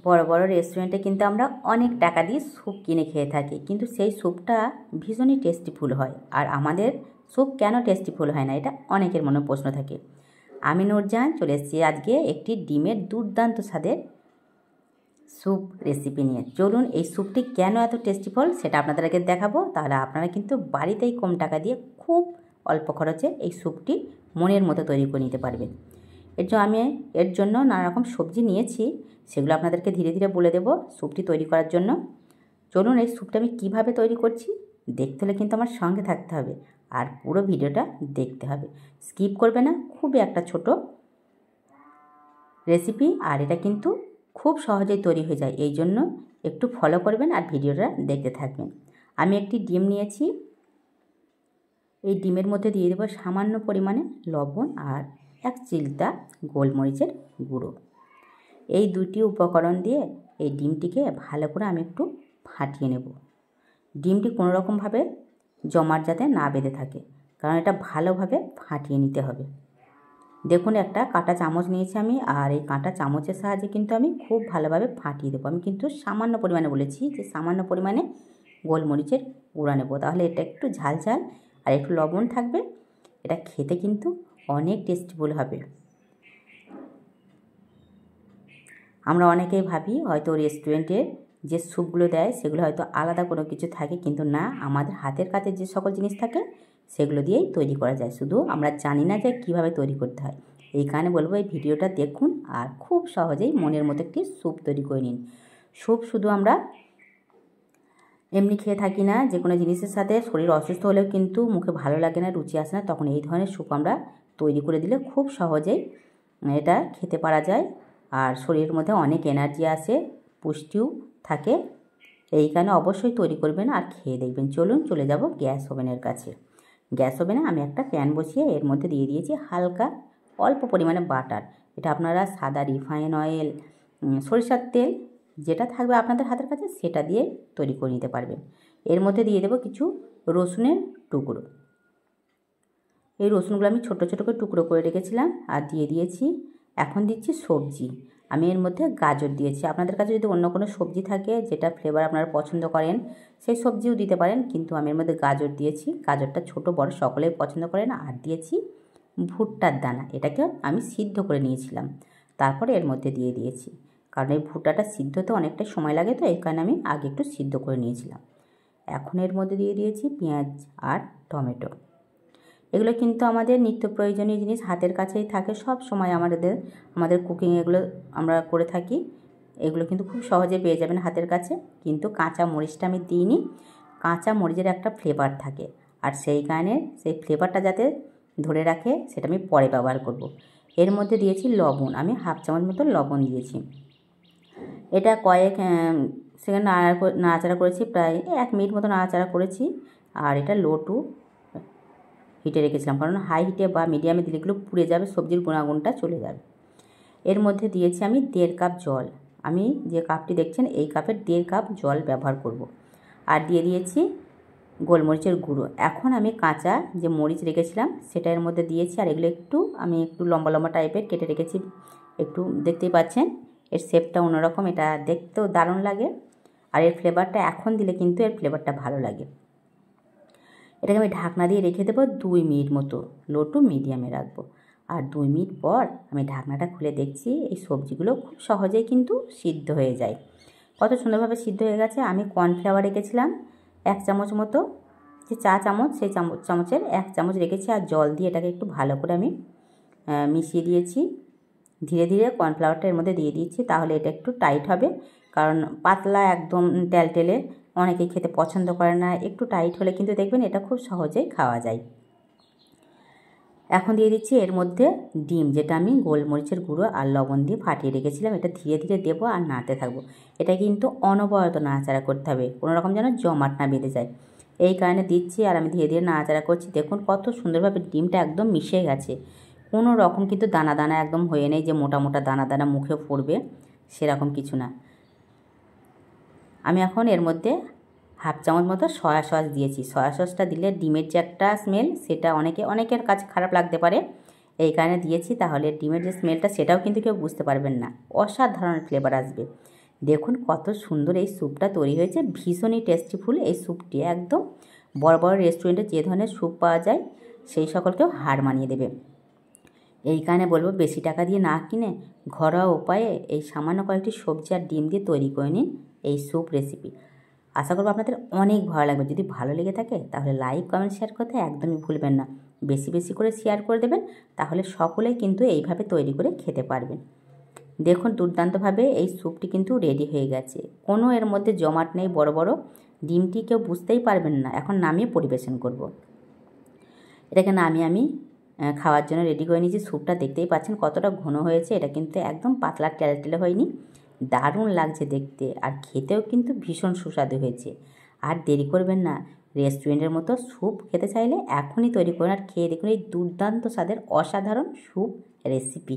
বড় বড় রেস্টুরেন্টে কিন্তু আমরা অনেক টাকা দিয়ে স্যুপ কিনে খেয়ে থাকি, কিন্তু সেই স্যুপটা ভীষণই টেস্টিফুল হয়। আর আমাদের স্যুপ কেন টেস্টিফুল হয় না, এটা অনেকের মনে প্রশ্ন থাকে। আমি নূরজাহান চলে এসেছি আজকে একটি ডিমের দুর্দান্ত স্বাদের স্যুপ রেসিপি নিয়ে। চলুন এই স্যুপটি কেন এত টেস্টিফুল সেটা আপনাদেরকে দেখাবো। তাহলে আপনারা কিন্তু বাড়িতেই কম টাকা দিয়ে খুব অল্প খরচে এই স্যুপটি মনের মতো তৈরি করে নিতে পারবেন। আমি এর জন্য নানা রকম সবজি নিয়েছি, সেগুলো আপনাদেরকে ধীরে ধীরে বলে দেবো স্যুপটি তৈরি করার জন্য। চলুন এই স্যুপটা আমি কীভাবে তৈরি করছি দেখতে হলে কিন্তু আমার সঙ্গে থাকতে হবে আর পুরো ভিডিওটা দেখতে হবে, স্কিপ করবে না। খুবই একটা ছোট রেসিপি আর এটা কিন্তু খুব সহজেই তৈরি হয়ে যায়, এই জন্য একটু ফলো করবেন আর ভিডিওটা দেখতে থাকবেন। আমি একটি ডিম নিয়েছি, এই ডিমের মধ্যে দিয়ে দেবো সামান্য পরিমাণে লবণ আর এক চিলটা গোলমরিচের গুঁড়ো। এই দুটি উপকরণ দিয়ে এই ডিমটিকে ভালো করে আমি একটু ফাটিয়ে নেব। ডিমটি কোনো রকমভাবে জমাট যাতে না বেঁধে থাকে, কারণ এটা ভালোভাবে ফাটিয়ে নিতে হবে। দেখুন একটা কাঁটা চামচ নিয়েছি আমি, আর এই কাঁটা চামচের সাহায্যে কিন্তু আমি খুব ভালোভাবে ফাটিয়ে দেবো। আমি কিন্তু সামান্য পরিমাণে বলেছি যে সামান্য পরিমাণে গোলমরিচের গুঁড়া নেব, তাহলে এটা একটু ঝাল ঝাল আর একটু লবণ থাকবে। এটা খেতে কিন্তু অনেক টেস্টিফুল হবে। আমরা অনেকেই ভাবি হয়তো রেস্টুরেন্টের যে স্যুপগুলো দেয় সেগুলো হয়তো আলাদা কোনো কিছু থাকে, কিন্তু না, আমাদের হাতের কাছে যে সকল জিনিস থাকে সেগুলো দিয়েই তৈরি করা যায়, শুধু আমরা জানি না যে কীভাবে তৈরি করতে হয়। এই কারণে বলবো এই ভিডিওটা দেখুন আর খুব সহজেই মনের মতো একটি স্যুপ তৈরি করে নিন। স্যুপ শুধু আমরা এমনি খেয়ে থাকি না, যে কোনো জিনিসের সাথে শরীর অসুস্থ হলেও কিন্তু মুখে ভালো লাগে না, রুচি আসে না, তখন এই ধরনের স্যুপ আমরা তৈরি করে দিলে খুব সহজেই এটা খেতে পারা যায়। আর শরীরের মধ্যে অনেক এনার্জি আসে, পুষ্টিও থাকে। এই কারণে অবশ্যই তৈরি করবেন আর খেয়ে দেখবেন। চলুন চলে যাব গ্যাস ওভেনের কাছে। গ্যাস ওভেনে আমি একটা প্যান বসিয়ে এর মধ্যে দিয়ে দিয়েছি হালকা অল্প পরিমাণে বাটার। এটা আপনারা সাদা রিফাইন অয়েল, সরিষার তেল যেটা থাকবে আপনাদের হাতের কাছে সেটা দিয়ে তৈরি করে নিতে পারবেন। এর মধ্যে দিয়ে দেবো কিছু রসুনের টুকরো। এই রসুনগুলো আমি ছোটো ছোটো করে টুকরো করে রেখেছিলাম আর দিয়ে দিয়েছি। এখন দিচ্ছি সবজি। আমি এর মধ্যে গাজর দিয়েছি। আপনাদের কাছে যদি অন্য কোনো সবজি থাকে যেটা ফ্লেভার আপনারা পছন্দ করেন সেই সবজিও দিতে পারেন, কিন্তু আমি এর মধ্যে গাজর দিয়েছি। গাজরটা ছোট বড় সকলেই পছন্দ করেন। আর দিয়েছি ভুট্টার দানা, এটাকে আমি সিদ্ধ করে নিয়েছিলাম, তারপরে এর মধ্যে দিয়ে দিয়েছি। কারণ এই ভুট্টাটা সিদ্ধ হতে অনেকটা সময় লাগে, তো এই কারণে আমি আগে একটু সিদ্ধ করে নিয়েছিলাম। এখন এর মধ্যে দিয়ে দিয়েছি পেঁয়াজ আর টমেটো। এগুলো কিন্তু আমাদের নিত্য প্রয়োজনীয় জিনিস, হাতের কাছেই থাকে সব সময়। আমাদের কুকিং এগুলো আমরা করে থাকি, এগুলো কিন্তু খুব সহজে পেয়ে যাবেন হাতের কাছে। কিন্তু কাঁচা মরিচটা আমি দিইনি, কাঁচা মরিচের একটা ফ্লেভার থাকে, আর সেই কারণে সেই ফ্লেভারটা যাতে ধরে রাখে সেটা আমি পরে ব্যবহার করব। এর মধ্যে দিয়েছি লবণ, আমি হাফ চামচ মতো লবণ দিয়েছি। এটা কয়েক সেকেন্ড নাড়াচাড়া করেছি, প্রায় 1 মিনিট মতো নাড়াচাড়া করেছি। আর এটা লো টু হিটে রেখেছিলাম, কারণ হাই হিটে বা মিডিয়ামে দিলে এগুলো পুড়ে যাবে, সবজির গুণাগুণটা চলে যাবে। এর মধ্যে দিয়েছি আমি 1.5 কাপ জল। আমি যে কাপটি দেখছেন এই কাপের 1.5 কাপ জল ব্যবহার করব। আর দিয়ে দিয়েছি গোলমরিচের গুঁড়ো। এখন আমি কাঁচা যে মরিচ রেখেছিলাম সেটা এর মধ্যে দিয়েছি। আর এগুলো আমি একটু লম্বা লম্বা টাইপের কেটে রেখেছি, একটু দেখতেই পাচ্ছেন এর শেপটা অন্যরকম, এটা দেখতেও দারুণ লাগে। আর এর ফ্লেভারটা এখন দিলে কিন্তু এর ফ্লেভারটা ভালো লাগে। এটাকে আমি ঢাকনা দিয়ে রেখে দেবো 2 মিনিট মতো, লো টু মিডিয়ামে রাখবো। আর 2 মিনিট পর আমি ঢাকনাটা খুলে দেখছি এই সবজিগুলো খুব সহজেই কিন্তু সিদ্ধ হয়ে যায়, কত সুন্দরভাবে সিদ্ধ হয়ে গেছে। আমি কর্নফ্লাওয়ার রেখেছিলাম 1 চামচ মতো, যে চা চামচ সেই চামচের 1 চামচ রেখেছি। আর জল দিয়ে এটাকে একটু ভালো করে আমি মিশিয়ে দিয়েছি। ধীরে ধীরে কর্নফ্লাওয়ারটা এর মধ্যে দিয়ে দিচ্ছি, তাহলে এটা একটু টাইট হবে। কারণ পাতলা একদম টেলটেলে অনেকেই খেতে পছন্দ করে না, একটু টাইট হলে কিন্তু দেখবেন এটা খুব সহজেই খাওয়া যায়। এখন দিয়ে দিচ্ছি এর মধ্যে ডিম, যেটা আমি গোলমরিচের গুঁড়ো আর লবণ দিয়ে ফাটিয়ে রেখেছিলাম। এটা ধীরে ধীরে দেবো আর নাড়তে থাকবো। এটা কিন্তু অনবরত নাড়াচাড়া করতে হবে, কোনো রকম যেন জমাট না বেঁধে যায়, এই কারণে দিচ্ছি। আর আমি ধীরে ধীরে নাড়াচাড়া করছি। দেখুন কত সুন্দরভাবে ডিমটা একদম মিশে গেছে, কোনো রকম কিন্তু দানা দানা একদম হয়ে নেই যে মোটা মোটা দানা দানা মুখে পড়বে, সেরকম কিছু না। আমি এখন এর মধ্যে হাফ চামচ মতো সয়া সস দিয়েছি। সয়া সসটা দিলে ডিমের যে একটা স্মেল সেটা অনেকের কাছে খারাপ লাগতে পারে, এই কারণে দিয়েছি। তাহলে ডিমের যে স্মেলটা সেটাও কিন্তু কেউ বুঝতে পারবেন না, অসাধারণ ফ্লেভার আসবে। দেখুন কত সুন্দর এই স্যুপটা তৈরি হয়েছে, ভীষণই টেস্টিফুল এই স্যুপটি। একদম বড় বড় রেস্টুরেন্টে যে ধরনের স্যুপ পাওয়া যায় সেই সকলকেও হার মানিয়ে দেবে। এই কারণে বলবো বেশি টাকা দিয়ে না কিনে ঘরোয়া উপায়ে এই সামান্য কয়েকটি সবজি আর ডিম দিয়ে তৈরি করে নিন এই স্যুপ রেসিপি। আশা করবো আপনাদের অনেক ভালো লাগবে। যদি ভালো লেগে থাকে তাহলে লাইক কমেন্ট শেয়ার করতে একদমই ভুলবেন না। বেশি বেশি করে শেয়ার করে দেবেন, তাহলে সকলেই কিন্তু এইভাবে তৈরি করে খেতে পারবেন। দেখুন দুর্দান্তভাবে এই স্যুপটি কিন্তু রেডি হয়ে গেছে, কোনো এর মধ্যে জমাট নেই বড় বড়। ডিমটি কেউ বুঝতেই পারবেন না। এখন নামিয়ে পরিবেশন করব। এটাকে নামিয়ে আমি খাওয়ার জন্য রেডি করে নিয়েছি। স্যুপটা দেখতেই পাচ্ছেন কতটা ঘন হয়েছে, এটা কিন্তু একদম পাতলা টেলে হয়নি, দারুণ লাগছে দেখতে, আর খেতেও কিন্তু ভীষণ সুস্বাদু হয়েছে। আর দেরি করবেন না, রেস্টুরেন্টের মতো স্যুপ খেতে চাইলে এখনই তৈরি করুন আর খেয়ে দেখুন এই দুর্দান্ত স্বাদের অসাধারণ স্যুপ রেসিপি।